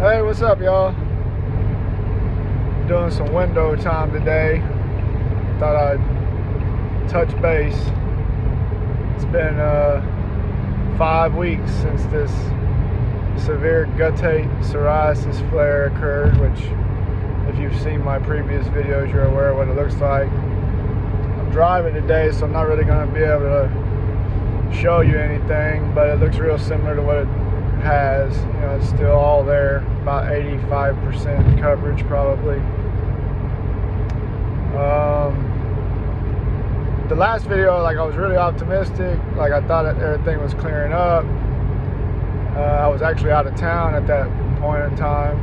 Hey, what's up, y'all? Doing some window time today. Thought I'd touch base. It's been 5 weeks since this severe guttate psoriasis flare occurred, which if you've seen my previous videos, you're aware of what it looks like. I'm driving today, so I'm not really going to be able to show you anything, but it looks real similar to what it has. You know, it's still all there, about 85% coverage probably. The last video, like, I was really optimistic. Like, I thought everything was clearing up. I was actually out of town at that point in time,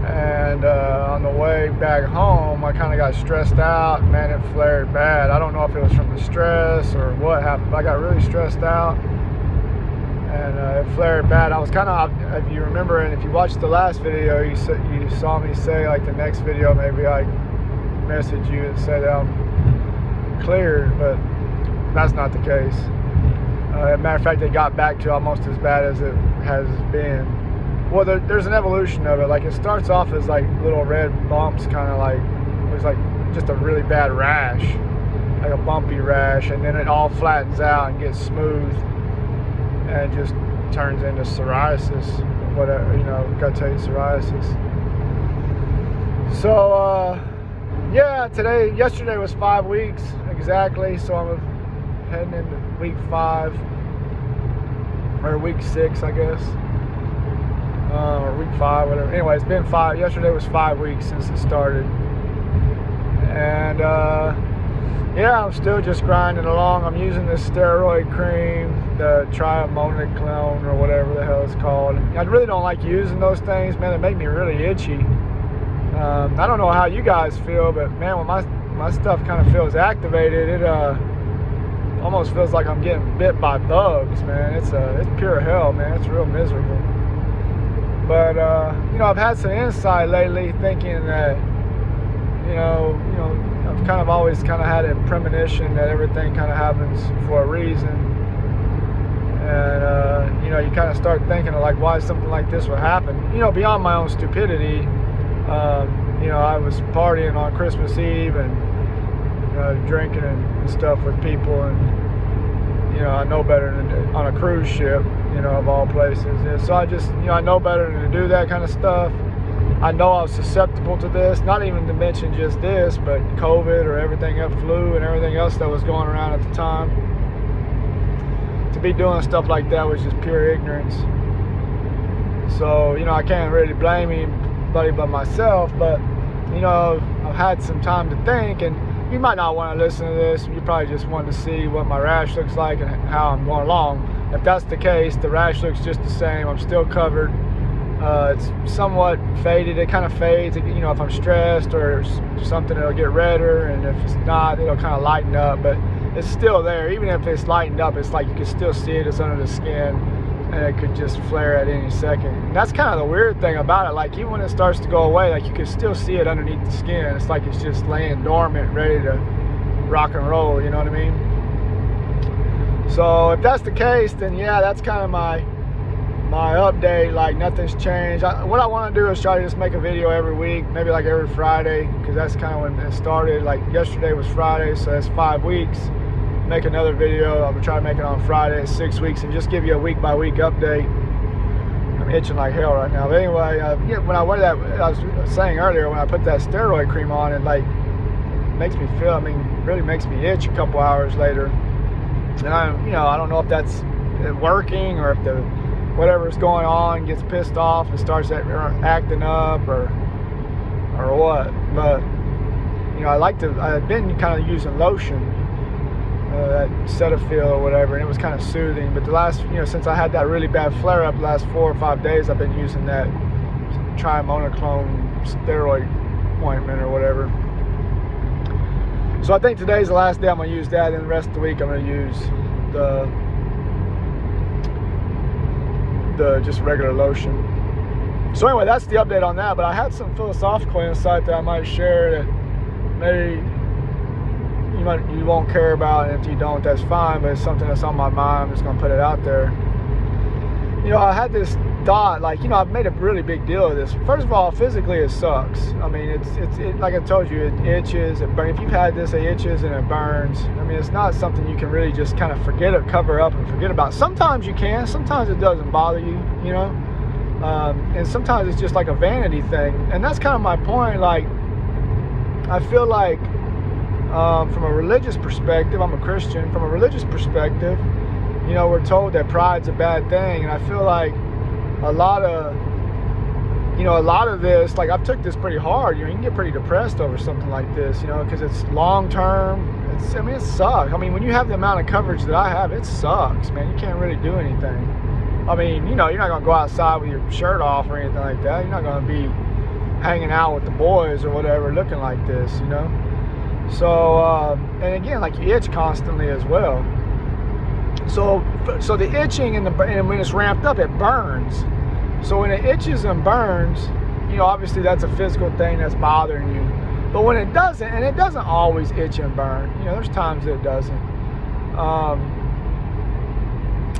and on the way back home I kind of got stressed out. Man, it flared bad. I don't know if it was from the stress or what happened, but I got really stressed out, and it flared bad. I was kind of, if you remember, and if you watched the last video, you saw me say, like, the next video maybe I message you and say that I'm cleared, but that's not the case. As a matter of fact, it got back to almost as bad as it has been. Well, there's an evolution of it. Like, it starts off as like little red bumps, kind of like, it was like just a really bad rash, like a bumpy rash, and then it all flattens out and gets smooth and just turns into psoriasis, whatever, you know, guttate psoriasis. So yeah, yesterday was 5 weeks exactly, so I'm heading into week 5, or week 6, I guess, or week 5, whatever. Anyway, it's been 5. Yesterday was 5 weeks since it started, and yeah, I'm still just grinding along. I'm using this steroid cream, the triammonaclone, or whatever the hell it's called. I really don't like using those things, man. They make me really itchy. I don't know how you guys feel, but man, when my stuff kind of feels activated, it almost feels like I'm getting bit by bugs, man. It's pure hell, man. It's real miserable. But you know, I've had some insight lately, thinking that you know, I've kind of always kind of had a premonition that everything kind of happens for a reason, and you know, you kind of start thinking of, like, why something like this would happen. You know, beyond my own stupidity. You know, I was partying on Christmas Eve and drinking and stuff with people, and you know, I know better than on a cruise ship, you know, of all places. And so I just, you know, I know better than to do that kind of stuff. I know I was susceptible to this, not even to mention just this, but COVID or everything else, flu and everything else that was going around at the time. To be doing stuff like that was just pure ignorance. So, you know, I can't really blame anybody but myself, but you know, I've had some time to think, and you might not want to listen to this. You probably just want to see what my rash looks like and how I'm going along. If that's the case, the rash looks just the same. I'm still covered. It's somewhat faded. It kind of fades. You know, if I'm stressed or something, it'll get redder, and if it's not, it'll kind of lighten up. But it's still there. Even if it's lightened up, it's like you can still see it. It's under the skin, and it could just flare at any second. And that's kind of the weird thing about it. Like, even when it starts to go away, like, you can still see it underneath the skin. It's like it's just laying dormant, ready to rock and roll, you know what I mean? So if that's the case, then yeah, that's kind of my update. Like, nothing's changed. What I want to do is try to just make a video every week, maybe like every Friday, because that's kind of when it started. Like, yesterday was Friday, so that's 5 weeks. Make another video. I'm gonna try to make it on Friday at 6 weeks and just give you a week by week update. I'm itching like hell right now. But anyway, yeah, when I wear that, I was saying earlier, when I put that steroid cream on, it like makes me feel, I mean, really makes me itch a couple hours later. And you know, I don't know if that's working or if the whatever's going on gets pissed off and starts acting up or what. But you know, I've been kind of using lotion. That Cetaphil or whatever, and it was kind of soothing. But the last, you know, since I had that really bad flare-up the last 4 or 5 days, I've been using that triammonaclone steroid ointment or whatever. So I think today's the last day I'm going to use that, and the rest of the week I'm going to use the just regular lotion. So anyway, that's the update on that. But I had some philosophical insight that I might share that maybe you won't care about, and if you don't, that's fine, but it's something that's on my mind. I'm just going to put it out there. I had this thought, like, I've made a really big deal of this. First of all, physically it sucks. I mean, it like I told you, it itches, it burns. If you've had this, it itches and it burns. I mean, it's not something you can really just kind of forget or cover up and forget about. Sometimes you can, sometimes it doesn't bother you, and sometimes it's just like a vanity thing. And that's kind of my point. Like, I feel like from a religious perspective, I'm a Christian, from a religious perspective, we're told that pride's a bad thing, and I feel like a lot of this, like, I've took this pretty hard. You can get pretty depressed over something like this, because it's long term. It sucks. I mean, when you have the amount of coverage that I have, it sucks, man. You can't really do anything. I mean, you're not gonna go outside with your shirt off or anything like that. You're not gonna be hanging out with the boys or whatever looking like this, So, and again, like, you itch constantly as well. So the itching and when it's ramped up, it burns. So when it itches and burns, obviously that's a physical thing that's bothering you. But when it doesn't, and it doesn't always itch and burn, there's times that it doesn't.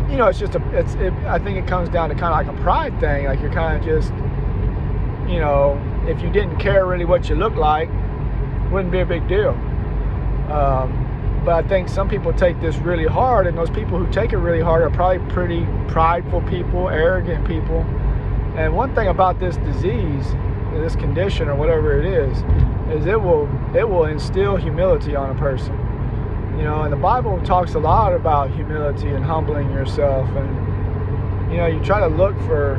It's just I think it comes down to kind of like a pride thing. Like, you're kind of just, if you didn't care really what you look like, it wouldn't be a big deal. But I think some people take this really hard, and those people who take it really hard are probably pretty prideful people, arrogant people. And one thing about this disease, this condition, or whatever it is it will instill humility on a person. And the Bible talks a lot about humility and humbling yourself, and you try to look for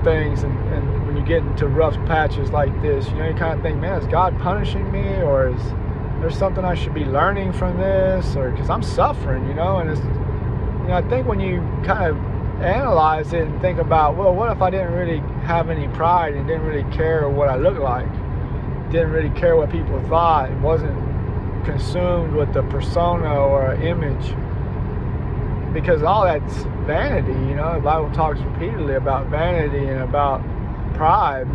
things, and when you get into rough patches like this, you kind of think, man, is God punishing me, or is there's something I should be learning from this, or because I'm suffering, and it's, I think when you kind of analyze it and think about, well, what if I didn't really have any pride and didn't really care what I looked like, didn't really care what people thought, and wasn't consumed with the persona or an image, because all that's vanity. The Bible talks repeatedly about vanity and about pride.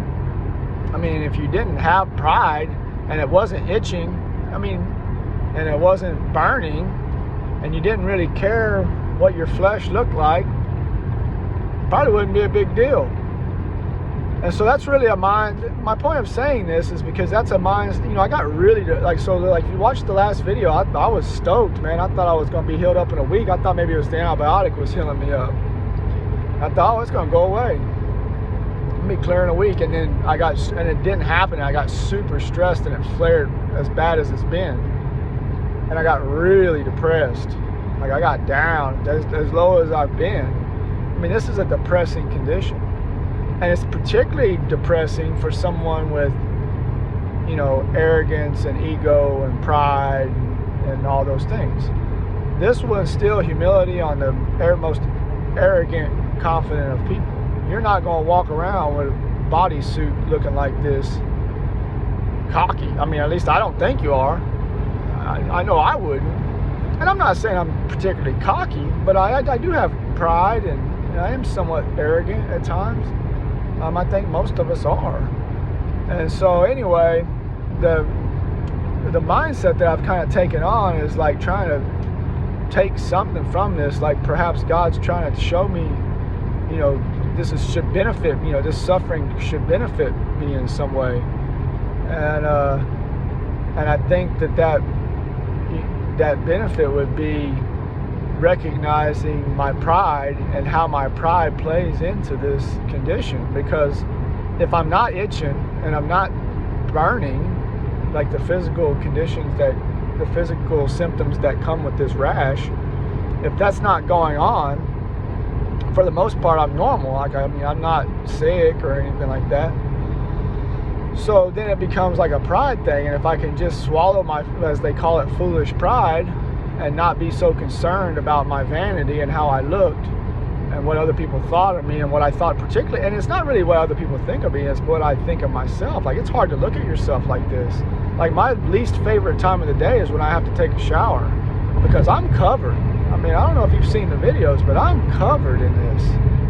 I mean, if you didn't have pride and it wasn't itching, and it wasn't burning, and you didn't really care what your flesh looked like, probably wouldn't be a big deal. And so that's really my point of saying this is because that's a mind, I got really, like, if you watched the last video, I was stoked, man. I thought I was going to be healed up in a week. I thought maybe it was the antibiotic was healing me up. I thought, oh, it's going to go away. Be clear in a week, and then it didn't happen. I got super stressed, and it flared as bad as it's been, and I got really depressed. Like, I got down as low as I've been. This is a depressing condition, and it's particularly depressing for someone with arrogance and ego and pride and all those things. This will instill humility on the most arrogant, confident of people. You're not going to walk around with a bodysuit looking like this, cocky. At least I don't think you are. I know I wouldn't. And I'm not saying I'm particularly cocky, but I do have pride, and I am somewhat arrogant at times. I think most of us are. And so anyway, the mindset that I've kind of taken on is like trying to take something from this. Like, perhaps God's trying to show me, should benefit, this suffering should benefit me in some way, and I think that benefit would be recognizing my pride and how my pride plays into this condition. Because if I'm not itching and I'm not burning, like the physical symptoms that come with this rash, if that's not going on, for the most part, I'm normal. I'm not sick or anything like that. So then it becomes like a pride thing. And if I can just swallow my, as they call it, foolish pride, and not be so concerned about my vanity and how I looked and what other people thought of me and what I thought particularly, and it's not really what other people think of me, it's what I think of myself. Like, it's hard to look at yourself like this. Like, my least favorite time of the day is when I have to take a shower, because I'm covered. I don't know if you've seen the videos, but I'm covered in this.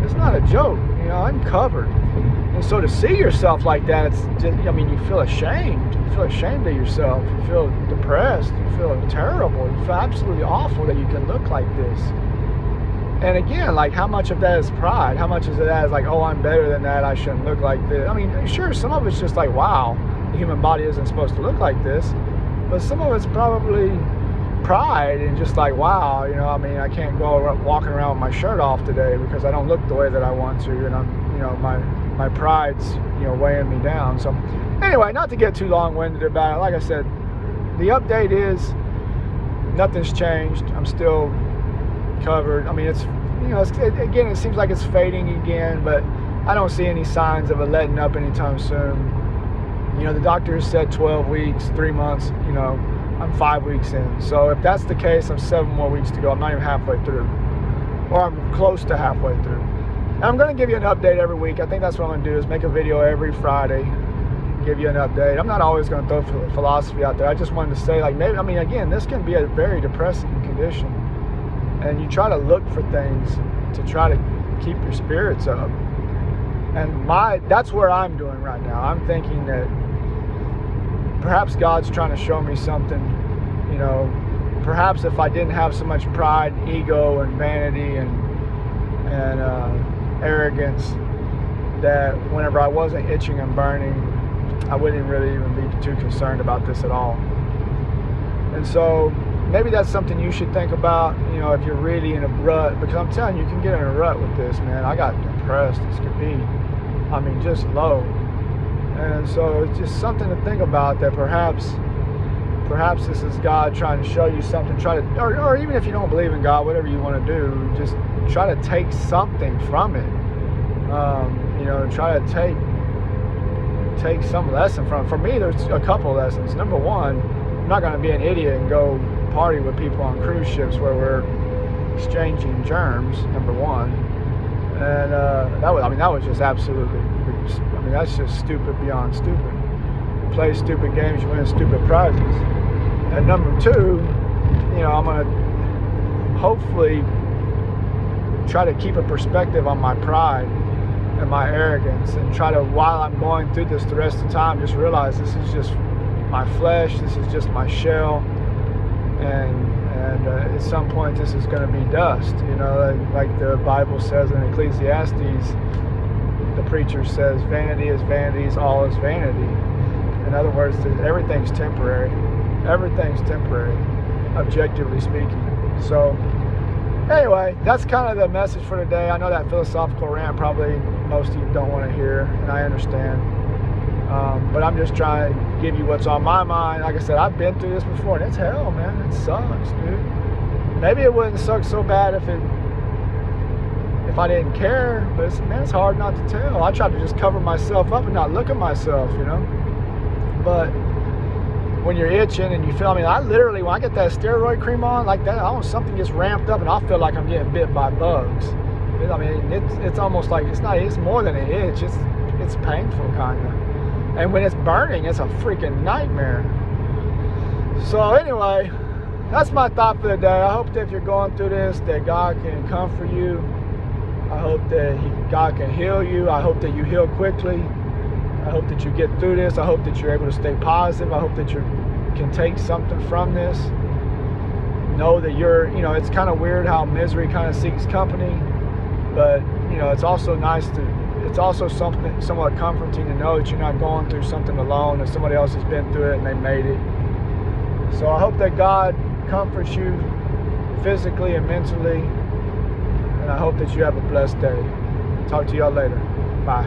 It's not a joke, I'm covered. And so to see yourself like that, it's just, you feel ashamed. You feel ashamed of yourself. You feel depressed. You feel terrible. You feel absolutely awful that you can look like this. And again, like, how much of that is pride? How much of that is like, oh, I'm better than that, I shouldn't look like this? I mean, sure, some of it's just like, wow, the human body isn't supposed to look like this. But some of it's probably pride and just like, wow, you know, I mean, I can't go walking around with my shirt off today because I don't look the way that I want to, and I'm, you know, my pride's, you know, weighing me down. So anyway, not to get too long-winded about it, like I said, the update is nothing's changed. I'm still covered. I mean, it's, you know, again, it seems like it's fading again, but I don't see any signs of it letting up anytime soon. You know, the doctor said 12 weeks, 3 months, you know, I'm 5 weeks in. So if that's the case, I'm 7 more weeks to go. I'm not even halfway through, or I'm close to halfway through. And I'm going to give you an update every week. I think that's what I'm going to do, is make a video every Friday, give you an update. I'm not always going to throw philosophy out there. I just wanted to say, like, maybe, I mean, again, this can be a very depressing condition, and you try to look for things to try to keep your spirits up. And that's where I'm doing right now. I'm thinking that perhaps God's trying to show me something, you know, perhaps if I didn't have so much pride, ego, and vanity, and arrogance, that whenever I wasn't itching and burning, I wouldn't really even be too concerned about this at all. And so maybe that's something you should think about, you know, if you're really in a rut, because I'm telling you, you can get in a rut with this, man. I got depressed as could be. I mean, just low. And so it's just something to think about, that perhaps this is God trying to show you something. Or even if you don't believe in God, whatever you want to do, just try to take something from it. You know, try to take some lesson from it. For me, there's a couple lessons. Number one, I'm not going to be an idiot and go party with people on cruise ships where we're exchanging germs. Number one. And that was just absolutely, I mean, that's just stupid beyond stupid. You play stupid games, you win stupid prizes. And number two, you know, I'm going to hopefully try to keep a perspective on my pride and my arrogance, and try to, while I'm going through this the rest of the time, just realize this is just my flesh, this is just my shell, and at some point this is going to be dust, you know, like the Bible says in Ecclesiastes. The preacher says, vanity is vanities, all is vanity. In other words, everything's temporary. Everything's temporary, objectively speaking. So anyway, that's kind of the message for today. I know that philosophical rant probably most of you don't want to hear, and I understand. But I'm just trying to give you what's on my mind. Like I said, I've been through this before, and it's hell, man. It sucks, dude. Maybe it wouldn't suck so bad if I didn't care, but it's hard not to tell. I try to just cover myself up and not look at myself, you know. But when you're itching and you feel, I mean, I literally, when I get that steroid cream on like that, something gets ramped up and I feel like I'm getting bit by bugs. I mean, it's almost like, it's more than an itch. It's painful, kind of. And when it's burning, it's a freaking nightmare. So anyway, that's my thought for the day. I hope that if you're going through this, that God can comfort you. I hope that God can heal you. I hope that you heal quickly. I hope that you get through this. I hope that you're able to stay positive. I hope that you can take something from this. Know that you're, you know, it's kind of weird how misery kind of seeks company, but, you know, it's also it's also something somewhat comforting to know that you're not going through something alone, that somebody else has been through it and they made it. So I hope that God comforts you physically and mentally, and I hope that you have a blessed day. Talk to y'all later. Bye.